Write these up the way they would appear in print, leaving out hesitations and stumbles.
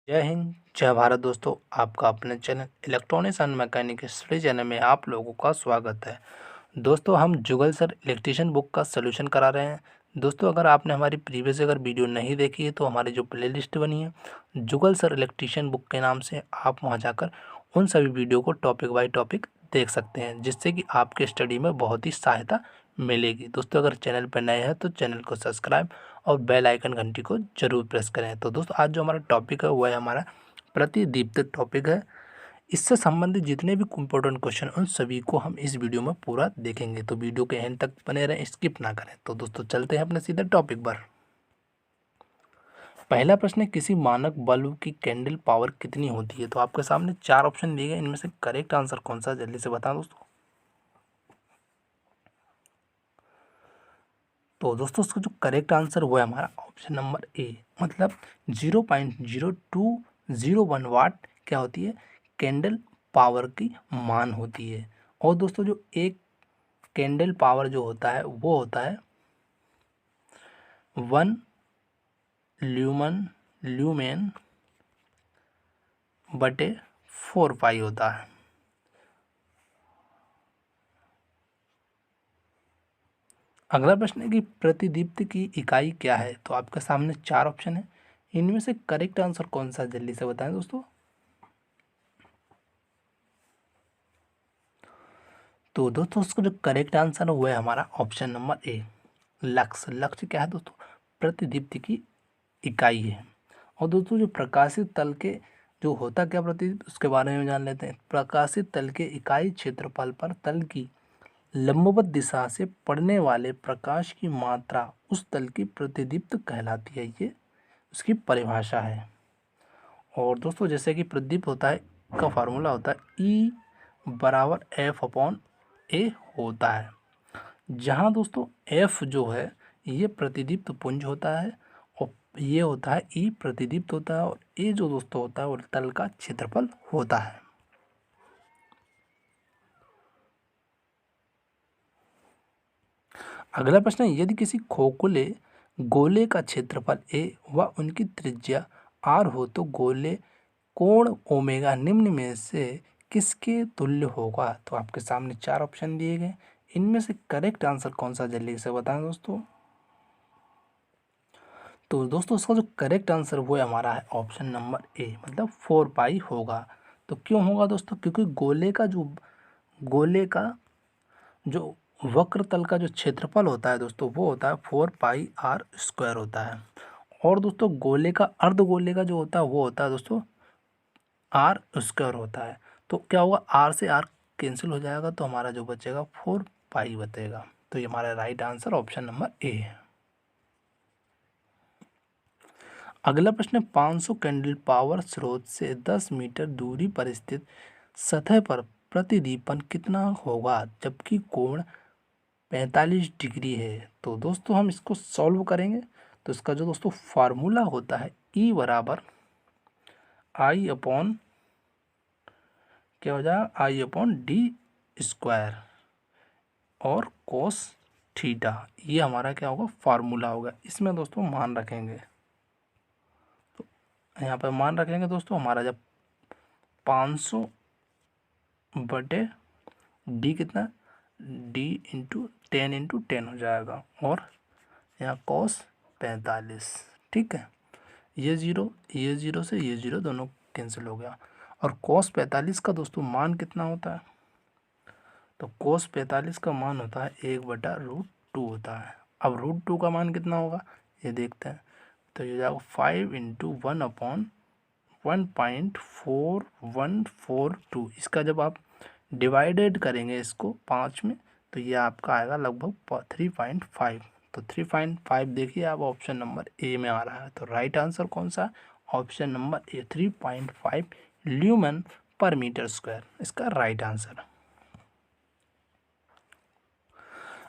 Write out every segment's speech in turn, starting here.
जय हिंद, जय भारत दोस्तों। आपका अपने channel electronics and mechanic study channel में आप लोगों का स्वागत है। दोस्तों, हम जुगल सर इलेक्ट्रीशियन बुक का सलूशन करा रहे हैं। दोस्तों, अगर आपने हमारी प्रीवियस वीडियो नहीं देखी है तो हमारी जो प्लेलिस्ट बनी है जुगल सर इलेक्ट्रीशियन बुक के नाम से, आप वहाँ जाकर उन सभी वीडियो को टॉपिक बाय टॉपिक देख सकते हैं, जिससे कि आपके स्टडी में बहुत ही सहायता मिलेगी। दोस्तों, अगर चैनल पर नए हैं तो चैनल को सब्सक्राइब और बेल आइकन घंटी को जरूर प्रेस करें। तो दोस्तों, आज जो हमारा टॉपिक है वह है हमारा प्रतिदीप्त टॉपिक है। इससे संबंधित जितने भी इम्पोर्टेंट क्वेश्चन उन सभी को हम इस वीडियो में पूरा देखेंगे, तो वीडियो के एंड तक बने रहें, स्किप ना करें। तो दोस्तों, चलते हैं अपने सीधे टॉपिक पर। पहला प्रश्न है, किसी मानक बल्ब की कैंडल पावर कितनी होती है? तो आपके सामने 4 ऑप्शन दिए गए, इनमें से करेक्ट आंसर कौन सा है जल्दी से बताएं दोस्तों। तो दोस्तों, उसका जो करेक्ट आंसर हुआ है हमारा ऑप्शन नंबर ए, मतलब 0.0201 वाट क्या होती है, कैंडल पावर की मान होती है। और दोस्तों, जो एक कैंडल पावर जो होता है वो होता है 1 ल्यूमेन बटे 4 पाई होता है। अगला प्रश्न है कि प्रतिदीप्ति की इकाई क्या है? तो आपके सामने 4 ऑप्शन है, इनमें से करेक्ट आंसर कौन सा है जल्दी से बताएं दोस्तों। तो दोस्तों, उसका जो करेक्ट आंसर है वो है हमारा ऑप्शन नंबर ए, लक्स। लक्स क्या है दोस्तों? प्रतिदीप्ति की इकाई है। और दोस्तों, जो प्रकाशित तल के जो होता क्या प्रतिदीप्त, उसके बारे में जान लेते हैं। प्रकाशित तल के इकाई क्षेत्रफल पर तल की लंबवत दिशा से पड़ने वाले प्रकाश की मात्रा उस तल की प्रतिदीप्त कहलाती है, ये उसकी परिभाषा है। और दोस्तों, जैसे कि प्रतिदीप्त होता है का फार्मूला होता है ई बराबर एफ अपॉन ए होता है, जहाँ दोस्तों एफ जो है ये प्रतिदीप्त पुंज होता है और ये होता है ई प्रतिदीप्त होता है, और ए जो दोस्तों होता है वो तल का क्षेत्रफल होता है। अगला प्रश्न है, यदि किसी खोखले गोले का क्षेत्रफल ए व उनकी त्रिज्या आर हो तो गोले कोण ओमेगा निम्न में से किसके तुल्य होगा? तो आपके सामने 4 ऑप्शन दिए गए, इनमें से करेक्ट आंसर कौन सा जल्दी से बताएं दोस्तों। तो दोस्तों, उसका जो करेक्ट आंसर वो है हमारा है ऑप्शन नंबर ए, मतलब 4 पाई होगा। तो क्यों होगा दोस्तों? क्योंकि गोले का जो वक्र तल का जो क्षेत्रफल होता है दोस्तों वो होता है 4 पाई आर स्क्वायर होता है। और दोस्तों, गोले का अर्धगोले का जो होता है वो होता है दोस्तों आर स्क्वायर होता है। तो क्या होगा, आर से आर कैंसिल हो जाएगा, तो हमारा जो बचेगा 4 पाई बचेगा। तो ये हमारा राइट आंसर ऑप्शन नंबर ए है। अगला प्रश्न है, 500 कैंडल पावर स्रोत से 10 मीटर दूरी पर स्थित सतह पर प्रतिदीपन कितना होगा जबकि कोण 45 डिग्री है? तो दोस्तों, हम इसको सॉल्व करेंगे। तो इसका जो दोस्तों फार्मूला होता है ई बराबर आई अपॉन क्या हो जाएगा, आई अपॉन डी स्क्वायर और कोस थीटा, ये हमारा क्या होगा, फार्मूला होगा। इसमें दोस्तों मान रखेंगे, यहाँ पर मान रखेंगे दोस्तों, हमारा जब 500 बटे डी कितना, डी इंटू 10 हो जाएगा, और यहाँ कॉस 45। ठीक है, ये ज़ीरो से ये ज़ीरो दोनों कैंसिल हो गया। और कॉस 45 का दोस्तों मान कितना होता है? तो कोस 45 का मान होता है 1/√2 होता है। अब √2 का मान कितना होगा ये देखते हैं। तो ये जाएगा 5 इंटू 1/1.4142। इसका जब आप डिवाइडेड करेंगे इसको 5 में, तो ये आपका आएगा लगभग 3.5। तो 3.5 देखिए आप ऑप्शन नंबर ए में आ रहा है। तो राइट आंसर कौन सा? Option number a, 3.5 lumen per metre square इसका राइट आंसर।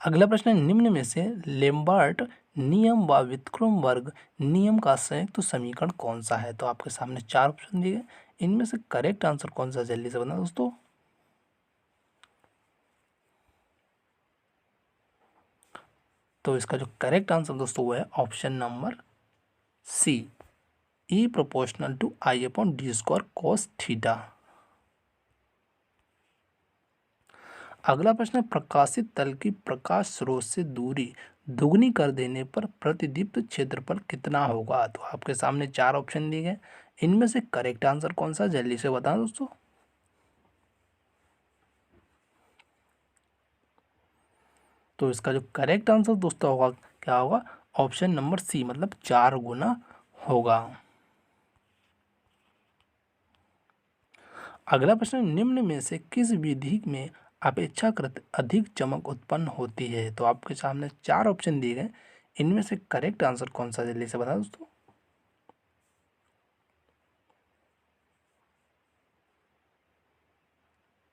अगला प्रश्न है, निम्न में से लेम्बर्ट नियम व विक्रमवर्ग नियम का संयुक्त समीकरण कौन सा है? तो आपके सामने 4 ऑप्शन दिए, इनमें से करेक्ट आंसर कौन सा जल्दी से बताना दोस्तों। तो इसका जो करेक्ट आंसर दोस्तों वो है option number c, E proportional to I upon d square cos theta. अगला प्रश्न है, प्रकाशित तल की प्रकाश स्रोत से दूरी दुगनी कर देने पर प्रतिदीप्त क्षेत्रफल कितना होगा। तो आपके सामने चार ऑप्शन दिए गए, इनमें से करेक्ट आंसर कौन सा, जल्दी से बताएं दोस्तों। तो इसका जो करेक्ट आंसर दोस्तों होगा, क्या होगा, ऑप्शन नंबर सी, मतलब 4 गुना होगा। अगला प्रश्न, निम्न में से किस विधि में अपेक्षाकृत अधिक चमक उत्पन्न होती है। तो आपके सामने चार ऑप्शन दिए गए, इनमें से करेक्ट आंसर कौन सा, जल्दी से बता दोस्तों।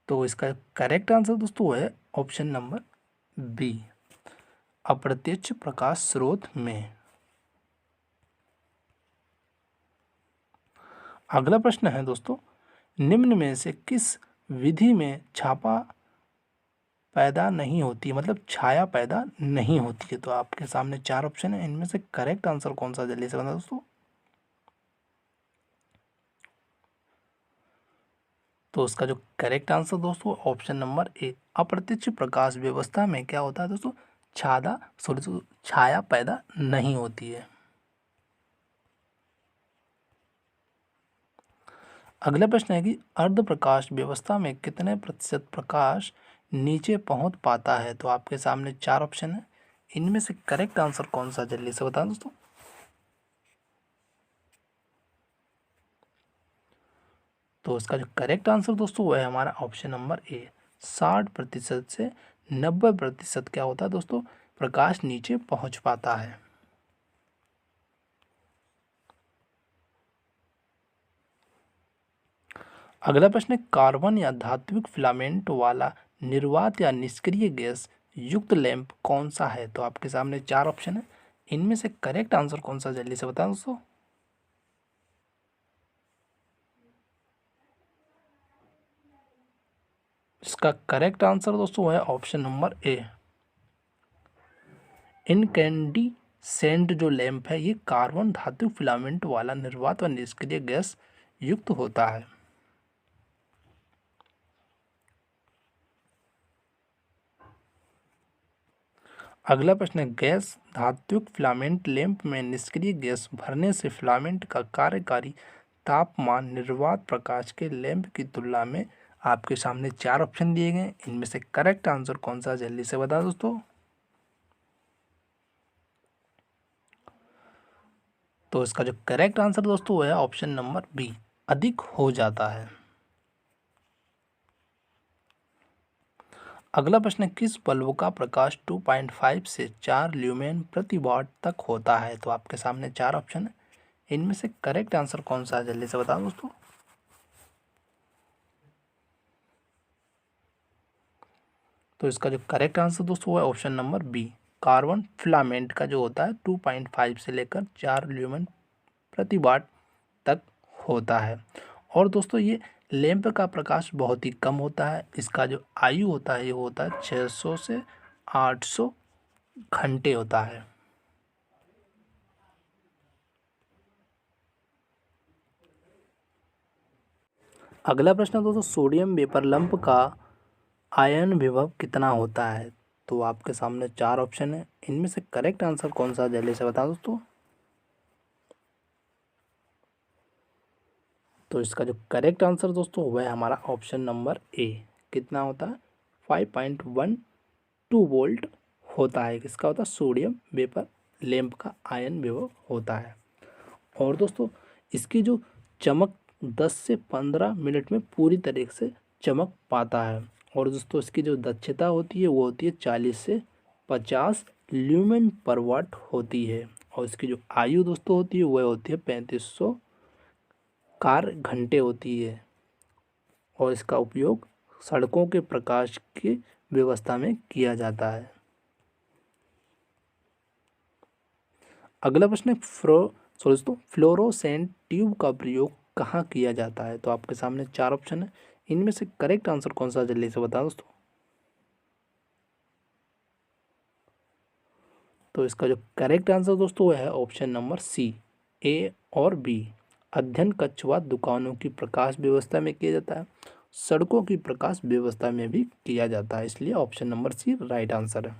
तो इसका करेक्ट आंसर दोस्तों है ऑप्शन नंबर बी, अप्रत्यक्ष प्रकाश स्रोत में। अगला प्रश्न है दोस्तों, निम्न में से किस विधि में छापा पैदा नहीं होती, मतलब छाया पैदा नहीं होती है। तो आपके सामने चार ऑप्शन है, इनमें से करेक्ट आंसर कौन सा, जल्दी से बता दोस्तों। तो उसका जो करेक्ट आंसर दोस्तों ऑप्शन नंबर ए, अप्रत्यक्ष प्रकाश व्यवस्था में क्या होता है दोस्तों, छाया पैदा नहीं होती है। अगला प्रश्न है कि अर्ध प्रकाश व्यवस्था में कितने प्रतिशत प्रकाश नीचे पहुंच पाता है। तो आपके सामने चार ऑप्शन है, इनमें से करेक्ट आंसर कौन सा, जल्दी से बताएं दोस्तों। तो इसका जो करेक्ट आंसर दोस्तों वो है हमारा ऑप्शन नंबर ए, 60% से 90% क्या होता है दोस्तों, प्रकाश नीचे पहुंच पाता है। अगला प्रश्न है, कार्बन या धात्विक फिलामेंट वाला निर्वात या निष्क्रिय गैस युक्त लैंप कौन सा है। तो आपके सामने चार ऑप्शन है, इनमें से करेक्ट आंसर कौन सा, जल्दी से बताएं दोस्तों। इसका करेक्ट आंसर दोस्तों है ऑप्शन नंबर ए, इनकैंडिसेंट जो लैंप है ये कार्बन धातु फिलामेंट वाला निर्वात व निष्क्रिय गैस युक्त होता है। अगला प्रश्न है, गैस धात्विक फिलामेंट लैंप में निष्क्रिय गैस भरने से फिलामेंट का कार्यकारी तापमान निर्वात प्रकाश के लैंप की तुलना में, आपके सामने चार ऑप्शन दिए गए, इनमें से करेक्ट आंसर कौन सा, जल्दी से बता दोस्तों। तो इसका जो करेक्ट आंसर दोस्तों वो है ऑप्शन नंबर बी, अधिक हो जाता है। अगला प्रश्न है, किस बल्ब का प्रकाश 2.5 से 4 ल्यूमेन प्रति वाट तक होता है। तो आपके सामने चार ऑप्शन है, इनमें से करेक्ट आंसर कौन सा है, जल्दी से बताओ दोस्तों। तो इसका जो करेक्ट आंसर दोस्तों वो है option number b, carbon filament का जो होता है 2.5 से लेकर 4 ल्यूमेन प्रति वाट तक होता है। और दोस्तों ये लैंप का प्रकाश बहुत ही कम होता है, इसका जो आयु होता है ये होता है 600 से 800 घंटे होता है। अगला प्रश्न दोस्तों, सोडियम वेपर लंप का आयन विभव कितना होता है। तो आपके सामने चार ऑप्शन है, इनमें से करेक्ट आंसर कौन सा, जल्दी से बता दोस्तों। तो इसका जो करेक्ट आंसर दोस्तों वह है हमारा ऑप्शन नंबर ए, कितना होता है, 5.12 वोल्ट होता है। किसका होता है, सोडियम वेपर लैंप का आयन विभव होता है। और दोस्तों इसकी जो चमक 10 से 15 मिनट में पूरी तरीके से चमक पाता है। और दोस्तों इसकी जो दक्षता होती है वो होती है 40 से 50 ल्यूमेन पर वाट होती है। और इसकी जो आयु दोस्तों होती है वह होती है 3500 कार घंटे होती है। और इसका उपयोग सड़कों के प्रकाश की व्यवस्था में किया जाता है। अगला प्रश्न है, दोस्तों फ्लोरोसेंट ट्यूब का प्रयोग कहाँ किया जाता है। तो आपके सामने चार ऑप्शन है, इनमें से करेक्ट आंसर कौन सा, जल्दी से बताओ दोस्तों। तो इसका जो करेक्ट आंसर दोस्तों है ऑप्शन नंबर सी, ए और बी, अध्ययन कक्ष व दुकानों की प्रकाश व्यवस्था में किया जाता है, सड़कों की प्रकाश व्यवस्था में भी किया जाता है, इसलिए option number c right answer है।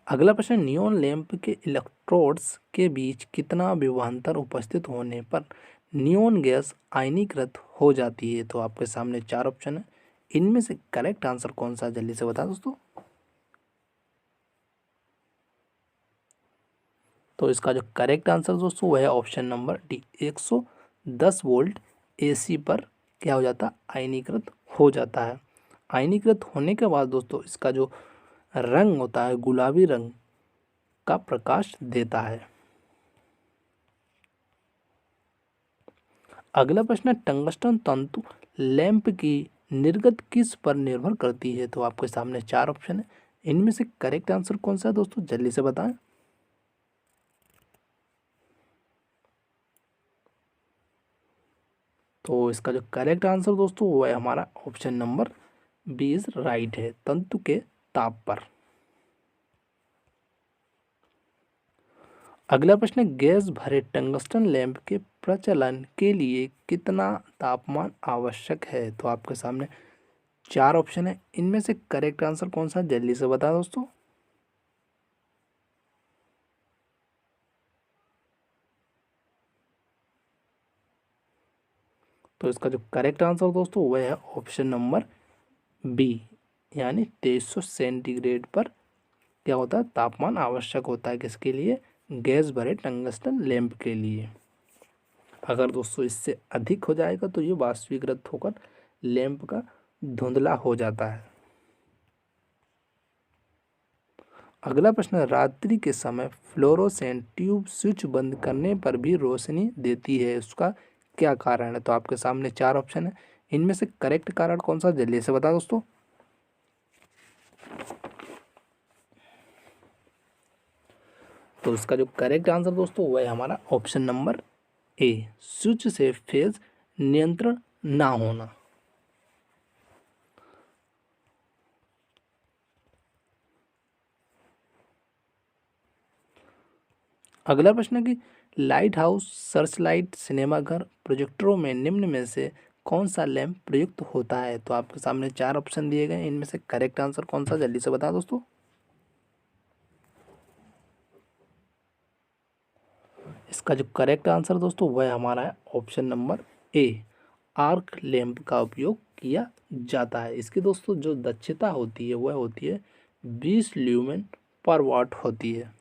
अगला प्रश्न, नियॉन लैंप के इलेक्ट्रोड्स के बीच कितना विभवांतर उपस्थित होने पर नियॉन गैस आयनीकृत हो जाती है? तो आपके सामने चार ऑप्शन है, इनमें से करेक्ट आंसर कौन सा है? जल्दी से बता दोस्तों। तो इसका जो करेक्ट आंसर दोस्तों वह है option number D, 110 volt AC पर क्या हो जाता है? आयनीकृत हो जाता है। आयनीकृत होने के बाद दोस्तों इसका जो रंग होता है गुलाबी रंग का प्रकाश देता है। अगला प्रश्न है, टंगस्टन तंतु लैंप की निर्गत किस पर निर्भर करती है? तो आपके सामने चार ऑप्शन है, इनमें से करेक्ट आंसर कौन सा है दोस्तों? जल्दी से बताएं। तो इसका जो करेक्ट आंसर दोस्तों वो है हमारा ऑप्शन नंबर 20 राइट है, तंतु के ताप पर। अगला प्रश्न है, गैस भरे टंगस्टन लैंप के प्रचलन के लिए कितना तापमान आवश्यक है? तो आपके सामने चार ऑप्शन है, इनमें से करेक्ट आंसर कौन सा? जल्दी से बता दोस्तों। तो इसका जो करेक्ट आंसर दोस्तों वह है ऑप्शन नंबर बी, यानी 2300 सेंटीग्रेड पर क्या होता है? तापमान आवश्यक होता है, किसके लिए? गैस भरे टंगस्टन लैंप के लिए। अगर दोस्तों इससे अधिक हो जाएगा तो ये वाष्पीकृत होकर लैंप का धुंधला हो जाता है। अगला प्रश्न है, रात्रि के समय फ्लोरोसेंट ट्यूब स्विच बंद करने पर भी रोशनी देती है, उसका क्या कारण है? तो आपके सामने चार ऑप्शन है, इनमें से करेक्ट कारण कौन सा? जल्दी से बता दोस्तों। तो इसका जो करेक्ट आंसर दोस्तों वह है हमारा ऑप्शन नंबर ए, स्विच से फेज नियंत्रण ना होना। अगला प्रश्न है कि लाइट हाउस, सर्च लाइट, सिनेमाघर, प्रोजेक्टरों में निम्न में से कौन सा लैंप प्रयुक्त होता है? तो आपके सामने चार ऑप्शन दिए गए, इनमें से करेक्ट आंसर कौन सा? जल्दी से बता दोस्तों। इसका जो करेक्ट आंसर दोस्तों वह है हमारा है ऑप्शन नंबर ए, आर्क लैंप का उपयोग किया जाता है। इसकी दोस्तों जो दक्षता होती है वह होती है 20 ल्यूमेन पर वाट होती है।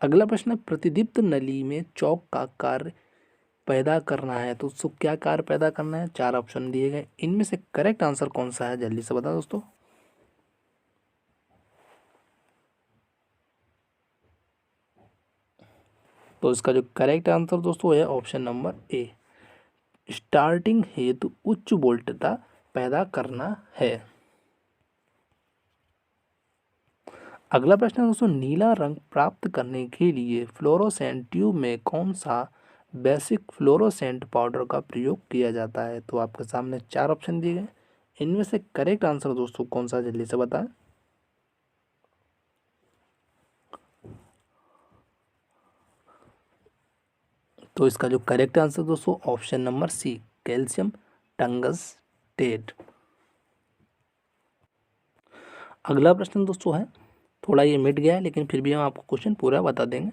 अगला प्रश्न है, प्रतिदीप्त नली में चौक का कार्य पैदा करना है, तो उसको क्या कार्य पैदा करना है? चार ऑप्शन दिए गए, इनमें से करेक्ट आंसर कौन सा है? जल्दी से बता दोस्तों। तो इसका जो करेक्ट आंसर दोस्तों है ऑप्शन नंबर ए, स्टार्टिंग हेतु उच्च वोल्टता पैदा करना है। अगला प्रश्न है दोस्तों, नीला रंग प्राप्त करने के लिए फ्लोरोसेंट ट्यूब में कौन सा बेसिक फ्लोरोसेंट पाउडर का प्रयोग किया जाता है? तो आपके सामने चार ऑप्शन दिए गए, इनमें से करेक्ट आंसर दोस्तों कौन सा? जल्दी से बताएं। तो इसका जो करेक्ट आंसर दोस्तों option number c, calcium tungstate. अगला प्रश्न दोस्तों है, थोड़ा ये मिट गया है लेकिन फिर भी हम आपको क्वेश्चन पूरा बता देंगे।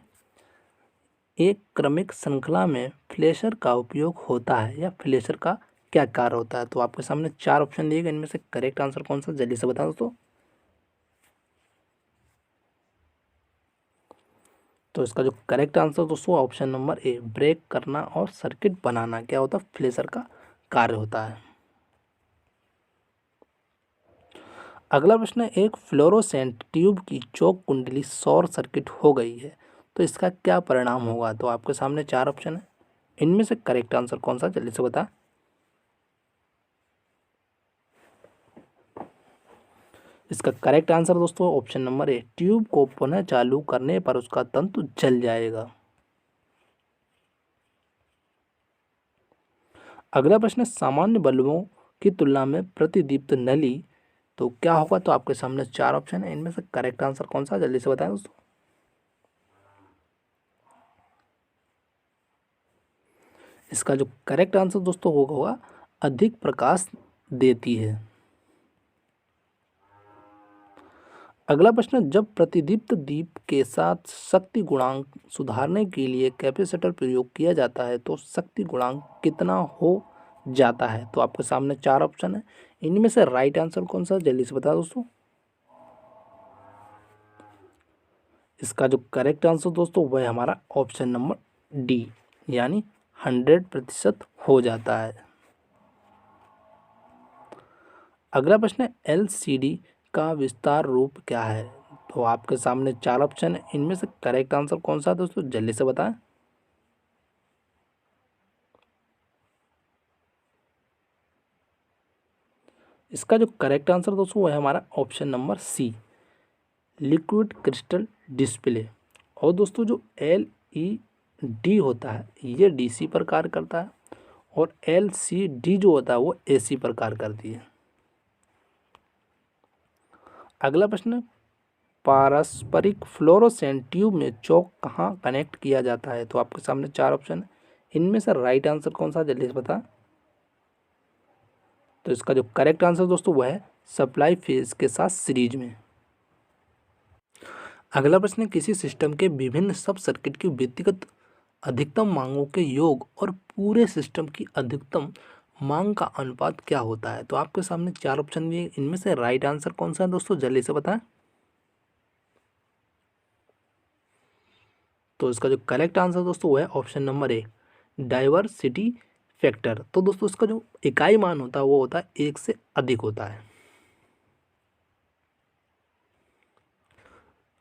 एक क्रमिक श्रृंखला में फ्लेशर का उपयोग होता है, या फ्लेशर का क्या कार्य होता है? तो आपके सामने चार ऑप्शन दिए गए, इनमें से करेक्ट आंसर कौन सा? जल्दी से बता दोस्तों। तो इसका जो करेक्ट आंसर दोस्तों ऑप्शन नंबर ए, ब्रेक करना और सर्किट बनाना क्या होता है? फ्लेशर का कार्य होता है। अगला प्रश्न है, एक फ्लोरोसेंट ट्यूब की चौक कुंडली शॉर्ट सर्किट हो गई है, तो इसका क्या परिणाम होगा? तो आपके सामने चार ऑप्शन है, इनमें से करेक्ट आंसर कौन सा? जल्दी से बता। इसका करेक्ट आंसर दोस्तों ऑप्शन नंबर ए, ट्यूब को पुनः चालू करने पर उसका तंतु जल जाएगा। अगला प्रश्न है, सामान्य बल्बों की तुलना में प्रतिदीप्त नली तो क्या होगा? तो आपके सामने चार ऑप्शन है, इनमें से करेक्ट आंसर कौन सा? जल्दी से बताएं दोस्तों। इसका जो करेक्ट आंसर दोस्तों होगा अधिक प्रकाश देती है। अगला प्रश्न है, जब प्रतिदीप्त दीप के साथ शक्ति गुणांक सुधारने के लिए कैपेसिटर प्रयोग किया जाता है तो शक्ति गुणांक कितना हो जाता है? तो आपके सामने 4 ऑप्शन है, इनमें से राइट आंसर कौन सा है जल्दी से बता दोस्तों। इसका जो करेक्ट आंसर दोस्तों वह हमारा ऑप्शन नंबर डी, यानी 100% हो जाता है। अगला प्रश्न है, एलसीडी का विस्तार रूप क्या है? तो आपके सामने 4 ऑप्शन है, इनमें से करेक्ट आंसर कौन सा है दोस्तों जल्दी से बताएं। इसका जो करेक्ट आंसर दोस्तों वह है हमारा option number c, liquid crystal display. और दोस्तों जो एलईडी होता है ये डीसी पर कार्य करता है और एलसीडी जो होता है वो एसी पर कार्य करती है। अगला प्रश्न, पारस्परिक फ्लोरोसेंट ट्यूब में चौक कहाँ कनेक्ट किया जाता है? तो आपके सामने 4 ऑप्शन है, इनमें से राइट आंसर कौन सा जल्दी से बता। तो इसका जो करेक्ट आंसर दोस्तों वह है सप्लाई फेज के साथ सीरीज में। अगला प्रश्न है, किसी सिस्टम के विभिन्न सब सर्किट की व्यक्तिगत अधिकतम मांगों के योग और पूरे सिस्टम की अधिकतम मांग का अनुपात क्या होता है? तो आपके सामने 4 ऑप्शन दिए, इनमें से राइट आंसर कौन सा है दोस्तों जल्दी से बताएं। तो इसका जो करेक्ट आंसर दोस्तों वो है ऑप्शन नंबर ए, डाइवर्सिटी फैक्टर। तो दोस्तों इसका जो इकाई मान होता है वो होता है 1 से अधिक होता है।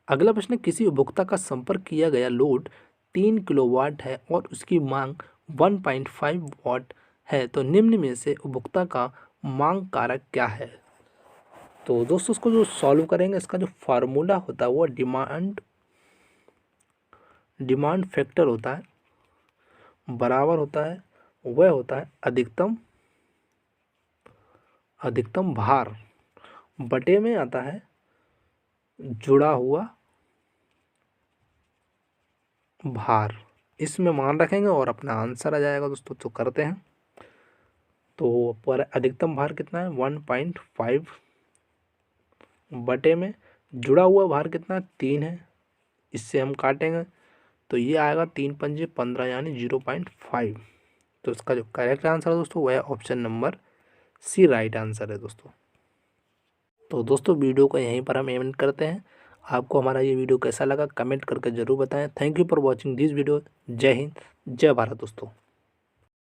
अगला प्रश्न, किसी उपभोक्ता का संपर्क किया गया लोड 3 किलोवाट है और उसकी मांग 1.5 वाट है तो निम्न में से उपभोक्ता का मांग कारक क्या है? तो दोस्तों इसको जो सॉल्व करेंगे इसका जो फार्मूला होता है वो डिमांड फैक्टर होता है, बराबर होता है वह होता है अधिकतम भार बटे में आता है जुड़ा हुआ भार। इसमें मान रखेंगे और अपना आंसर आ जाएगा दोस्तों। तो करते हैं, तो पर अधिकतम भार कितना है 1.5 बटे में जुड़ा हुआ भार कितना है 3 है, इससे हम काटेंगे तो ये आएगा 3 पंजे 15 यानी 0.5। तो इसका जो करेक्ट आंसर है दोस्तों वह option number c right answer है दोस्तों। तो दोस्तों वीडियो को यहीं पर हम एंड करते हैं। आपको हमारा ये वीडियो कैसा लगा कमेंट करके ज़रूर बताएं। Thank you for watching this video. जय हिंद, जय भारत दोस्तों।